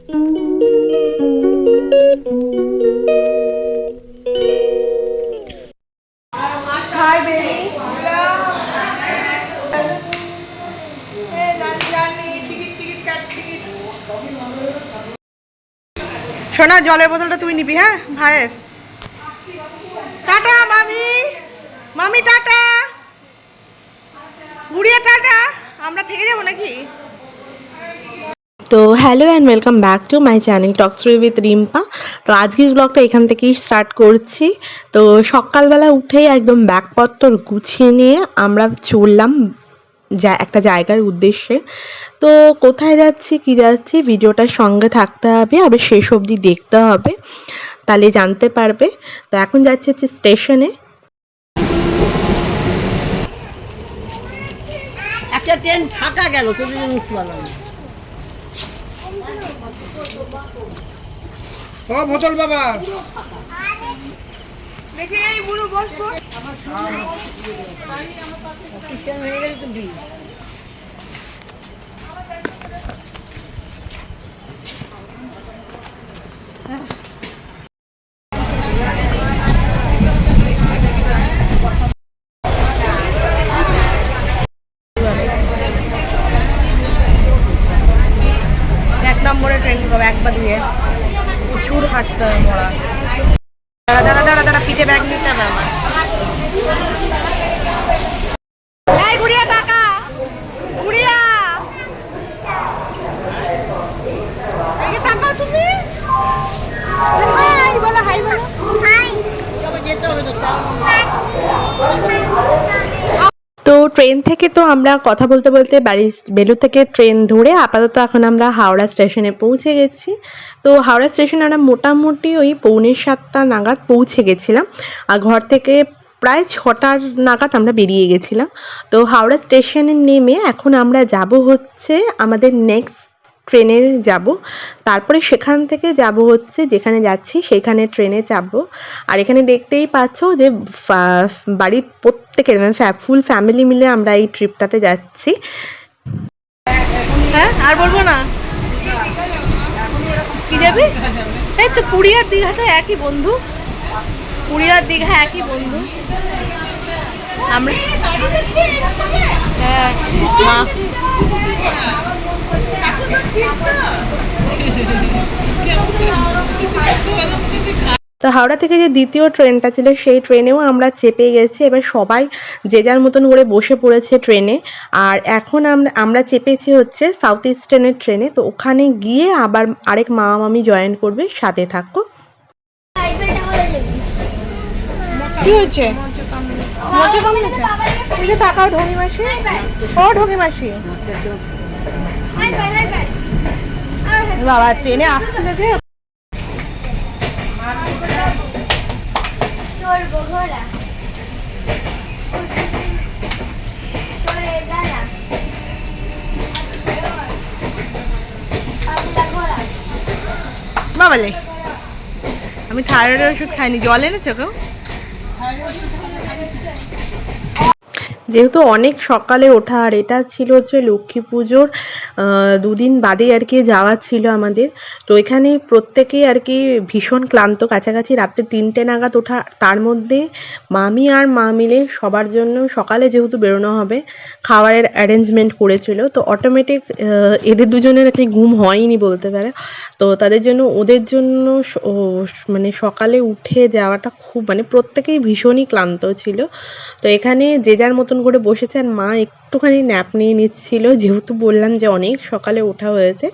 Hi, baby. সোনা জলের বোতলটা তুই নিবি, হ্যাঁ ভাইয়ের। টাটা মামি, মামি টাটা, গুড়িয়া টাটা। আমরা থেকে যাবো নাকি? তো hello and welcome back to my channel talks with Rimpa. তো আজকের ব্লগটা এখান থেকেই স্টার্ট করছি। তো সকালবেলা উঠেই একদম ব্যাগপত্র গুছিয়ে নিয়ে আমরা চললাম একটা জায়গার উদ্দেশ্যে। তো কোথায় যাচ্ছি কি যাচ্ছি ভিডিওটার সঙ্গে থাকতে হবে, আবার শেষ অবধি দেখতে হবে, তাহলে জানতে পারবে। তো এখন যাচ্ছি হচ্ছে স্টেশনে। একটা ট্রেন ফাঁকা গেল, তুমি উঠতে পারলাম না। ও বোতল বাবা দেখে এই বুড়ো বসবো। ট্রেন হয়ে গেলে তো ভিড়। এক নম্বরে ট্রেন পাবো, একবার দিয়ে প্রচুর হাঁটতে হবে পড়া। দাঁড়া দাঁড়া দাঁড়া দাঁড়া, পিঠে ব্যাগ নিতে হবে আমার। এই গুড়িয়া টাকা, গুড়িয়া এই টাকা তুমি হাই বলো, হাই বলো, হাই। যেতে হবে তো। তো ট্রেন থেকে তো আমরা কথা বলতে বলতে বেলুড় থেকে ট্রেন ধরে আপাতত এখন আমরা হাওড়া স্টেশনে পৌঁছে গেছি। তো হাওড়া স্টেশনে আমরা মোটামুটি ওই 6:45 নাগাদ পৌঁছে গেছিলাম, আর ঘর থেকে প্রায় 6টার নাগাদ আমরা বেরিয়ে গেছিলাম। তো হাওড়া স্টেশনে নেমে এখন আমরা যাব হচ্ছে আমাদের নেক্সট ট্রেনে যাব, তারপরে সেখান থেকে যাব হচ্ছে যেখানে যাচ্ছি সেখানে ট্রেনে চাপবো। আর এখানে দেখতেই পাচ্ছ যে বাড়ির প্রত্যেকের মানে ফুল ফ্যামিলি মিলে আমরা এই ট্রিপটাতে যাচ্ছি। হ্যাঁ আর বলবো না কি যাবে। এই তো পুরী আর দীঘা তো একই বন্ধু, পুরী আর দীঘা একই বন্ধু। আমরা হ্যাঁ তো হাওড়া থেকে যে দ্বিতীয় ট্রেনটা ছিল সেই ট্রেনেও আমরা চেপে গেছি। এবার সবাই যে যার মতন করে বসে পড়েছে ট্রেনে। আর এখন আমরা চেপেছি হচ্ছে সাউথ ইস্টার্নের ট্রেনে। তো ওখানে গিয়ে আবার আরেক মামা মামি জয়েন করবে, সাথে থাকো। কি হয়েছে? মজা কামড়েছে? এই যে তাকাও ঢঙি মাসি, ও ঢঙি মাসি বাবা ট্রেনে আসছিল যে চড়বো ঘোড়া সরে দাঁড়া পাগলা ঘোড়া। বাবালে আমি থাইরয়েডের ওষুধ খাইনি। জল এনেছো কেউ? যেহেতু অনেক সকালে ওঠা, আর এটা ছিল হচ্ছে লক্ষ্মী পুজোর 2 দিন বাদে আর কি যাওয়া ছিল আমাদের। তো এখানে প্রত্যেকেই আর কি ভীষণ ক্লান্ত, কাছাকাছি রাত্রে 3টে নাগাদ ওঠা। তার মধ্যে মামি আর মা মিলে সবার জন্য সকালে যেহেতু বেরোনো হবে খাবারের অ্যারেঞ্জমেন্ট করেছিল। তো অটোমেটিক এদের দুজনের আর কি ঘুম হয়নি বলতে পারে। তো তাদের জন্য ওদের জন্য মানে সকালে উঠে যাওয়াটা খুব মানে প্রত্যেকেই ভীষণই ক্লান্ত ছিল। তো এখানে যে যার মতন করে বসেছে, আর মা একটুখানি ন্যাপ নিয়ে নিচ্ছিল, যেহেতু বললাম যে অনেক সকালে ওঠা হয়েছে।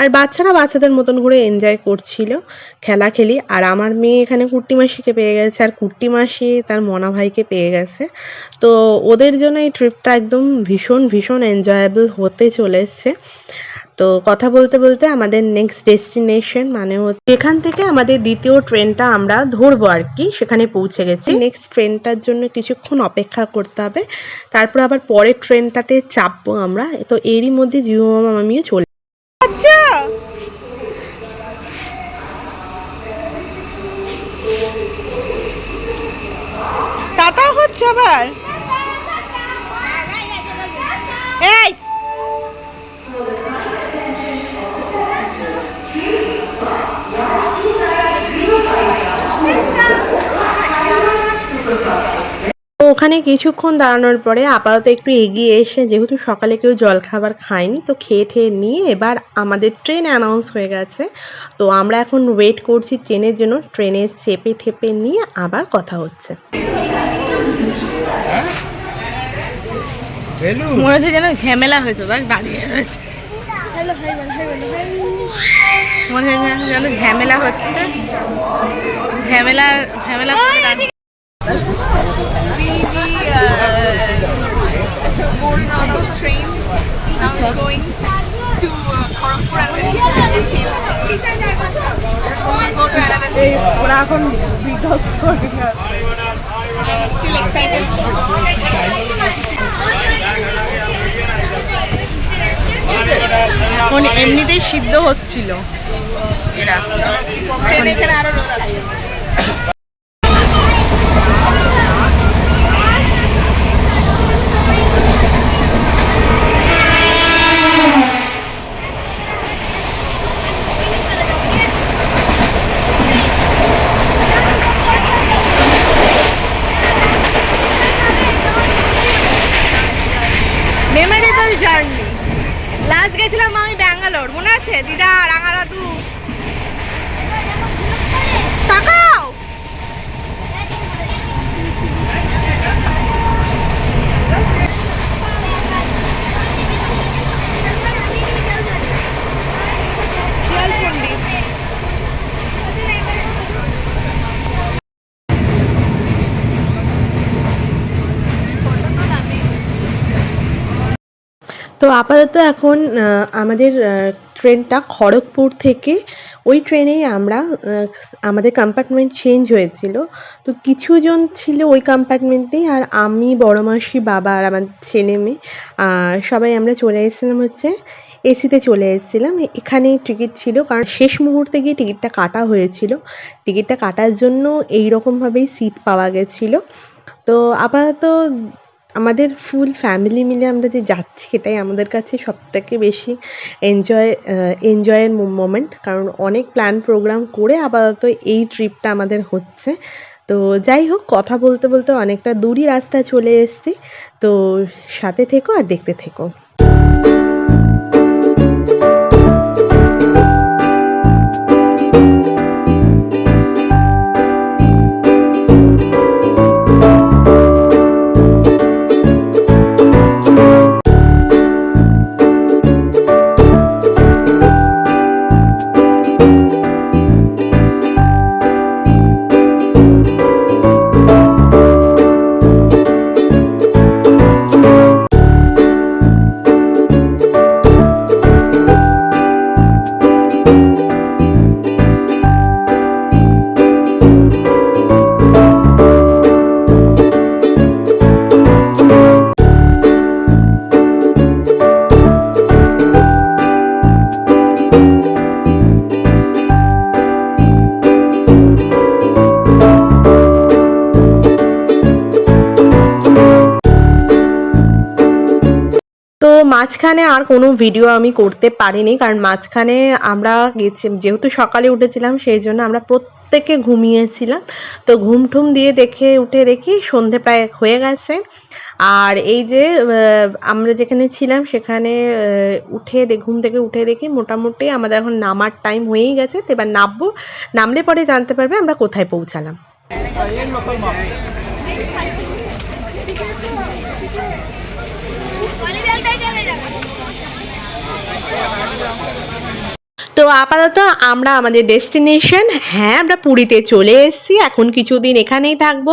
আর বাচ্চারা বাচ্চাদের মতন করে এনজয় করছিল খেলাখেলি। আর আমার মেয়ে এখানে কুট্টি মাসিকে পেয়ে গেছে, আর কুট্টি মাসি তার মনা ভাইকে পেয়ে গেছে। তো ওদের জন্য এই ট্রিপটা একদম ভীষণ ভীষণ এনজয়েবল হতে চলেছে। তো কথা বলতে বলতে আমাদের নেক্সট ডেস্টিনেশন মানে হচ্ছে এখান থেকে আমাদের দ্বিতীয় ট্রেনটা আমরা ধরবো আর কি, সেখানে পৌঁছে গেছি। নেক্সট ট্রেনটার জন্য কিছুক্ষণ অপেক্ষা করতে হবে, তারপর আবার পরের ট্রেনটাতে চাপবো আমরা। তো এরই মধ্যে জিও মামা আমিও চলে। আচ্ছা তাতাও হচ্ছে আবার। এই ওখানে কিছুক্ষণ দাঁড়ানোর পরে আপাতত একটু এগিয়ে এসে, যেহেতু সকালে কেউ জলখাবার খায়নি, তো খেয়ে ঠেয়ে নিয়ে এবার আমাদের ট্রেন অ্যানাউন্স হয়ে গেছে। তো আমরা এখন ওয়েট করছি ট্রেনের জন্য। ট্রেনে চেপে ঠেপে নিয়ে আবার কথা হচ্ছে। মনে হচ্ছে যেন ঝামেলা হয়েছে, দাঁড়িয়ে রয়েছে। মনে হচ্ছে যেন ঝামেলা হচ্ছে, ঝামেলা ঝামেলা করতে দাঁড়িয়ে। Boarding out of train. Now we're going to Kharagpur and then change the city. We'll go to another city. ওরা এখন বিধ্বস্ত হয়ে গেছে। I'm still excited. এমনিতেই সিদ্ধ হচ্ছিল এরা। ট্রেনে এখানে আরো রোদ আছে। Memorable journey. লাস্ট গেছিলাম আমি ব্যাঙ্গালোর, মনে আছে? দিদা, রাঙা দাদু, তাকাও। শিয়ালকুন্ডি। তো আপাতত এখন আমাদের ট্রেনটা খড়গপুর থেকে, ওই ট্রেনেই আমরা আমাদের কম্পার্টমেন্ট চেঞ্জ হয়েছিল। তো কিছুজন ছিল ওই কম্পার্টমেন্টেই, আর আমি, বড় মাসি, বাবা আর আমার ছেলে মেয়ে সবাই আমরা চলে এসেছিলাম হচ্ছে এসিতে চলে এসেছিলাম। এখানেই টিকিট ছিল, কারণ শেষ মুহূর্তে গিয়ে টিকিটটা কাটা হয়েছিল। টিকিটটা কাটার জন্য এইরকমভাবেই সিট পাওয়া গেছিলো। তো আপাতত আমাদের ফুল ফ্যামিলি মিলে আমরা যে যাচ্ছি, এটাই আমাদের কাছে সবথেকে বেশি এনজয়ের মোমেন্ট, কারণ অনেক প্ল্যান প্রোগ্রাম করে আপাতত এই ট্রিপটা আমাদের হচ্ছে। তো যাই হোক, কথা বলতে বলতে অনেকটা দূরই রাস্তা চলে এসেছি। তো সাথে থেকো আর দেখতে থেকো। তো মাঝখানে আর কোনো ভিডিও আমি করতে পারিনি, কারণ মাঝখানে আমরা গেছি, যেহেতু সকালে উঠেছিলাম সেই জন্য আমরা প্রত্যেকে ঘুমিয়েছিলাম। তো ঘুমঠুম দিয়ে উঠে দেখি সন্ধে প্রায় হয়ে গেছে। আর এই যে আমরা যেখানে ছিলাম সেখানে ঘুম থেকে উঠে দেখি মোটামুটি আমাদের এখন নামার টাইম হয়েই গেছে। তো এবার নামলে পরে জানতে পারবে আমরা কোথায় পৌঁছালাম। তো আপাতত আমরা আমাদের ডেস্টিনেশন, আমরা পুরীতে চলে এসেছি। এখন কিছুদিন এখানেই থাকবো।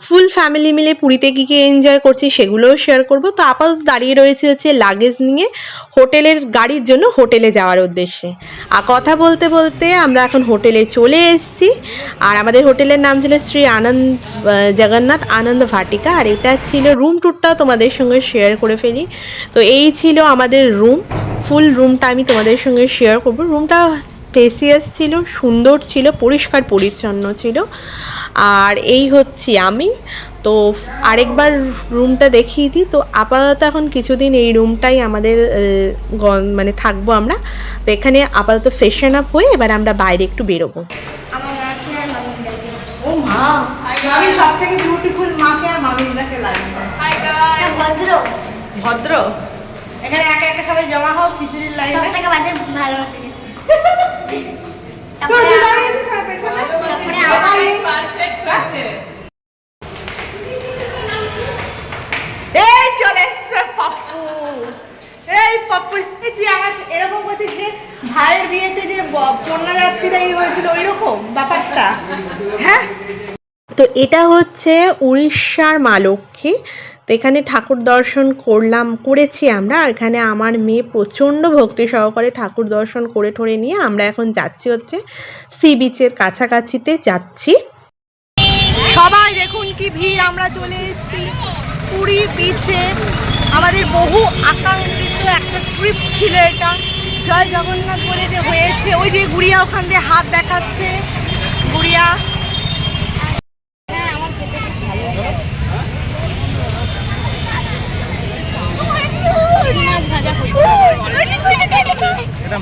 ফুল ফ্যামিলি মিলে পুরীতে কী কী এনজয় করছি সেগুলোও শেয়ার করব। তো আপাতত দাঁড়িয়ে রয়েছে হচ্ছে লাগেজ নিয়ে গাড়ির জন্য হোটেলে যাওয়ার উদ্দেশ্যে। আর কথা বলতে বলতে আমরা এখন হোটেলে চলে এসেছি। আর আমাদের হোটেলের নাম ছিল শ্রী জগন্নাথ আনন্দ ভাটিকা। আর এটা ছিল রুম ট্যুরটাও তোমাদের সঙ্গে শেয়ার করে ফেলি। তো এই ছিল আমাদের রুম। ফুল রুমটা আমি তোমাদের সঙ্গে শেয়ার করবো। রুমটা স্পেসিয়াস ছিল, সুন্দর ছিল, পরিষ্কার পরিচ্ছন্ন ছিল। আর এই হচ্ছে আমি। তো আরেকবার রুমটা দেখিয়ে দিই। তো আপাতত এখন কিছুদিন এই রুমটাই আমাদের মানে থাকবো আমরা। তো এখানে আপাতত ফ্রেশন আপ হয়ে এবার আমরা বাইরে একটু বেরোবো। ও মা, মামি সব থেকে বিউটিফুল মাকে আর মামিদাকে লাগছে। Hi guys. ভদ্র ভদ্র। এখানে একা একা সবাই জমা হোক খিচুড়ির সব লাইনে। থেকে বাজে ভালোবাসে তোর দিদার পেছনে তারপরে আমার এই চলে এসছে পাপ্পু। এই পাপ্পু, এই তুই আমার এরকম করছিস যে ভাইয়ের বিয়েতে যে কন্যা যাত্রীরা এই হয়েছিল ওই রকম ব্যাপারটা, হ্যাঁ? তো এটা হচ্ছে উড়িষ্যার মা লক্ষ্মী। তো এখানে ঠাকুর দর্শন করেছি আমরা। আর এখানে আমার মেয়ে প্রচণ্ড ভক্তি সহকারে ঠাকুর দর্শন করে ঠরে নিয়ে আমরা এখন যাচ্ছি হচ্ছে সি বিচের কাছাকাছিতে যাচ্ছি। সবাই দেখুন কি ভিড়। আমরা চলে এসেছি পুরী বিচে। আমাদের বহু আকাঙ্ক্ষিত একটা ট্রিপ ছিল এটা। জয় জগন্নাথ বলে যে হয়েছে, ওই যে গুড়িয়া ওখান দিয়ে হাত দেখাচ্ছে, গুড়িয়া।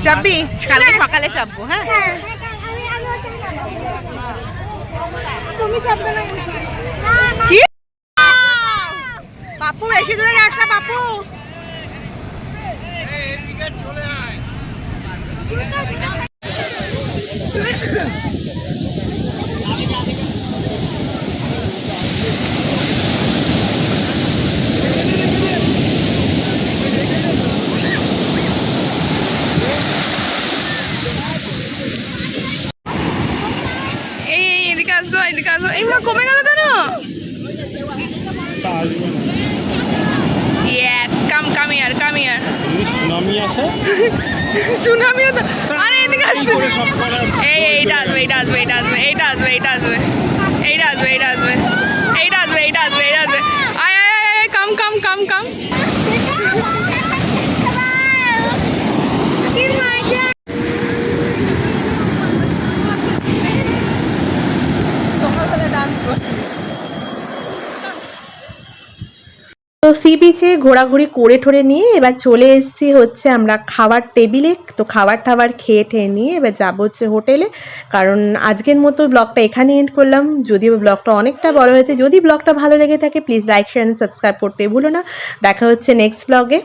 চাপবি? কালকে সকালে চাপবো। হ্যাঁ, তুমি চাপবে না কি পাপ্পু বেশি দূরে যাস না পাপ্পু। এদিকে আসো, এদিকে আসো। এই মা কমে গেল কেন? Yes, come here, come here. Tsunami আছে, সুনামিও তো। আরে এদিকে আসো। এইটা আসবে, এইটা আসবে, এইটা আসবে, এইটা আসবে, এইটা আসবে, এইটা আসবে, এইটা আসবে, এইটা আসবে, এইটা আসবে, এইটা আসবে। আয় আয় আয় আয়, কাম কাম কাম কাম। কি মজা তো সি বিচে ঘোরাঘুরি করে ঠরে নিয়ে এবার চলে এসেছি হচ্ছে আমরা খাবার টেবিলে। তো খাবার টাবার খেয়ে ঠেয়ে নিয়ে এবার যাবো হচ্ছে হোটেলে। কারণ আজকের মতো ব্লগটা এখানে এন্ড করলাম। যদিও ব্লগটা অনেকটা বড় হয়েছে। যদি ব্লগটা ভালো লেগে থাকে প্লিজ লাইক শেয়ার সাবস্ক্রাইব করতে ভুলো না। দেখা হচ্ছে নেক্সট ব্লগে।